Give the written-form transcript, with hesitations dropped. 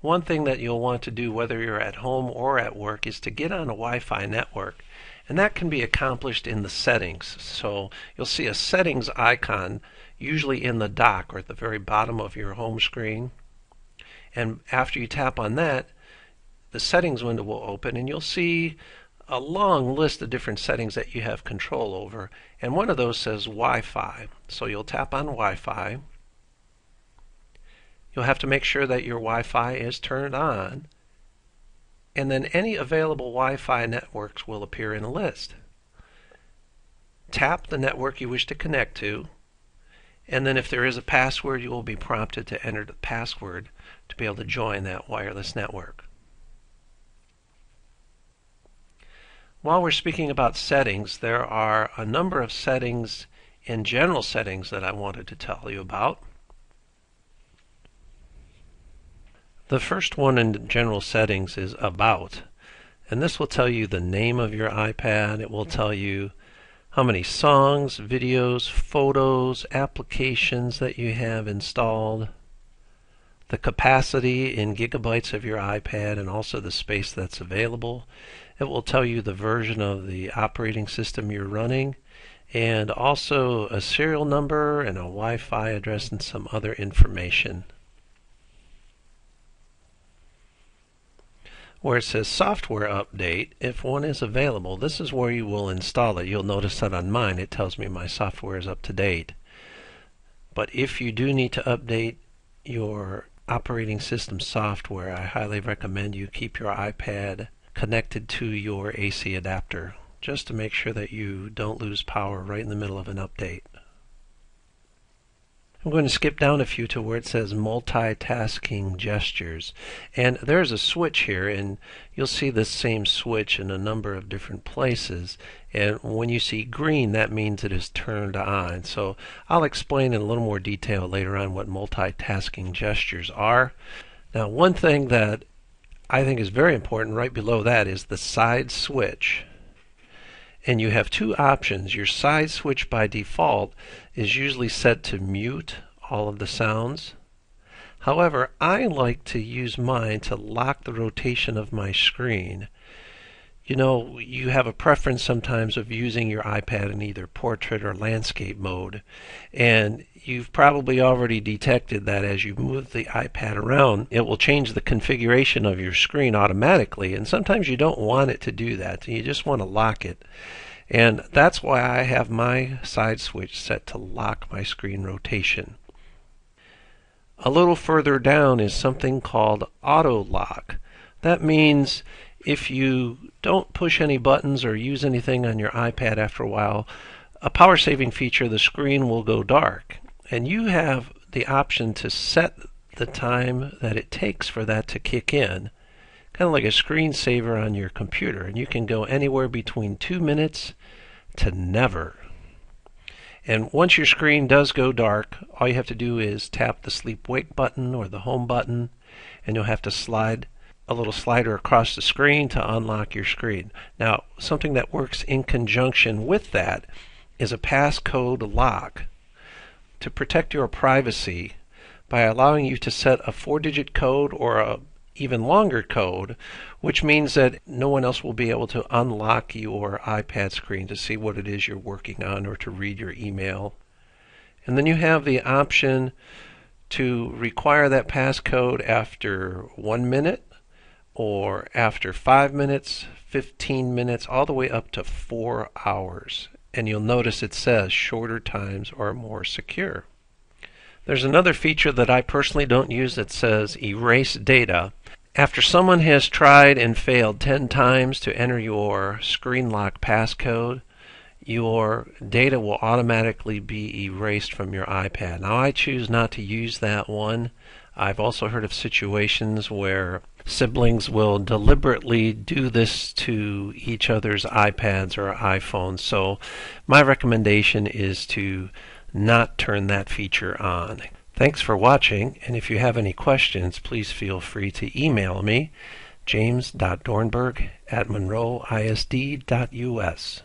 One thing that you'll want to do whether you're at home or at work is to get on a Wi-Fi network. And that can be accomplished in the settings. So you'll see a settings icon usually in the dock or at the very bottom of your home screen. And after you tap on that, the settings window will open and you'll see a long list of different settings that you have control over. And one of those says Wi-Fi. So you'll tap on Wi-Fi. You'll have to make sure that your Wi-Fi is turned on, and then any available Wi-Fi networks will appear in a list. Tap the network you wish to connect to, and then if there is a password, you will be prompted to enter the password to be able to join that wireless network. While we're speaking about settings, there are a number of settings in general settings that I wanted to tell you about. The first one in general settings is About, and this will tell you the name of your iPad. It will tell you how many songs, videos, photos, applications that you have installed, the capacity in gigabytes of your iPad, and also the space that's available. It will tell you the version of the operating system you're running, and also a serial number and a Wi-Fi address and some other information. Where it says software update, if one is available, this is where you will install it. You'll notice that on mine it tells me my software is up to date. But if you do need to update your operating system software, I highly recommend you keep your iPad connected to your AC adapter, just to make sure that you don't lose power right in the middle of an update. I'm going to skip down a few to where it says multitasking gestures, and there's a switch here, and you'll see this same switch in a number of different places, and when you see green, that means it is turned on. So I'll explain in a little more detail later on what multitasking gestures are. Now, one thing that I think is very important right below that is the side switch. And you have two options. Your side switch by default is usually set to mute all of the sounds. However, I like to use mine to lock the rotation of my screen. You know, you have a preference sometimes of using your iPad in either portrait or landscape mode, and you've probably already detected that as you move the iPad around, it will change the configuration of your screen automatically, and sometimes you don't want it to do that. You just want to lock it. And that's why I have my side switch set to lock my screen rotation. A little further down is something called auto lock. That means if you don't push any buttons or use anything on your iPad after a while, a power saving feature, the screen will go dark. And you have the option to set the time that it takes for that to kick in, kind of like a screensaver on your computer. And you can go anywhere between 2 minutes to never. And once your screen does go dark, all you have to do is tap the sleep wake button or the home button, and you'll have to slide a little slider across the screen to unlock your screen. Now, something that works in conjunction with that is a passcode lock to protect your privacy by allowing you to set a 4-digit code or a even longer code, which means that no one else will be able to unlock your iPad screen to see what it is you're working on or to read your email. And then you have the option to require that passcode after 1 minute or after 5 minutes, 15 minutes, all the way up to 4 hours. And you'll notice it says shorter times are more secure. There's another feature that I personally don't use that says erase data. After someone has tried and failed 10 times to enter your screen lock passcode, your data will automatically be erased from your iPad. Now, I choose not to use that one. I've also heard of situations where siblings will deliberately do this to each other's iPads or iPhones. So my recommendation is to not turn that feature on. Thanks for watching, and if you have any questions, please feel free to email me, james.dornberg@monroeisd.us.